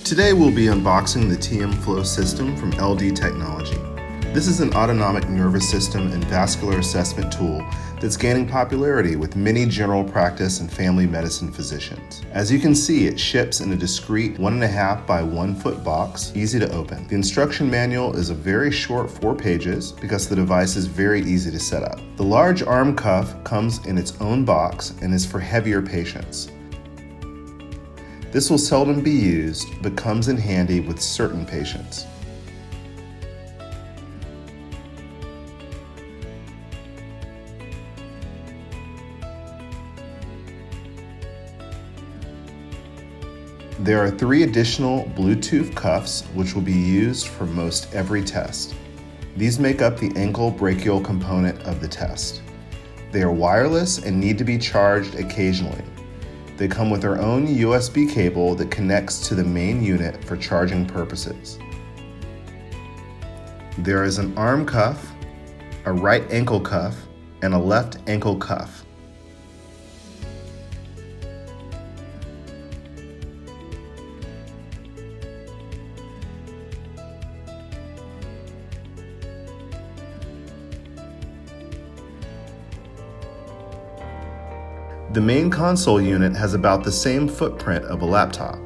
Today we'll be unboxing the TM Flow system from LD Technology. This is an autonomic nervous system and vascular assessment tool that's gaining popularity with many general practice and family medicine physicians. As you can see, it ships in a discreet 1.5 by 1 foot box, easy to open. The instruction manual is a very short 4 pages because the device is very easy to set up. The large arm cuff comes in its own box and is for heavier patients. This will seldom be used, but comes in handy with certain patients. There are 3 additional Bluetooth cuffs which will be used for most every test. These make up the ankle brachial component of the test. They are wireless and need to be charged occasionally. They come with their own USB cable that connects to the main unit for charging purposes. There is an arm cuff, a right ankle cuff, and a left ankle cuff. The main console unit has about the same footprint of a laptop.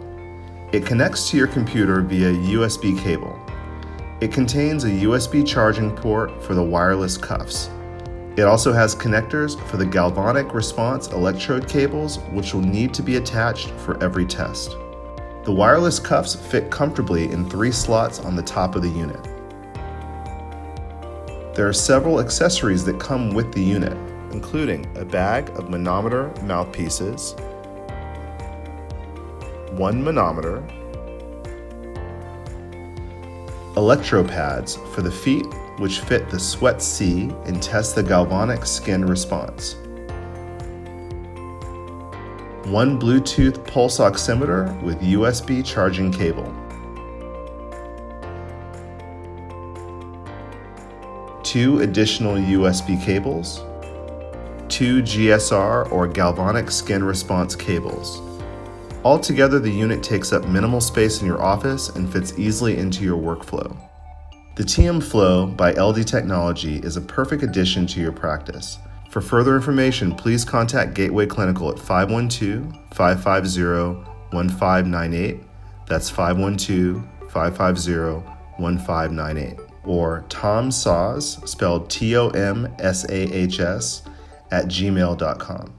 It connects to your computer via USB cable. It contains a USB charging port for the wireless cuffs. It also has connectors for the galvanic response electrode cables, which will need to be attached for every test. The wireless cuffs fit comfortably in 3 slots on the top of the unit. There are several accessories that come with the unit, including a bag of manometer mouthpieces, 1 manometer, electropads for the feet which fit the Sweat C and test the galvanic skin response, 1 Bluetooth pulse oximeter with USB charging cable, 2 additional USB cables, 2 GSR or galvanic skin response cables. Altogether, the unit takes up minimal space in your office and fits easily into your workflow. The TM Flow by LD Technology is a perfect addition to your practice. For further information, please contact Gateway Clinical at 512-550-1598. That's 512-550-1598. Or Tom Sahs, spelled TOMSAHS, @gmail.com.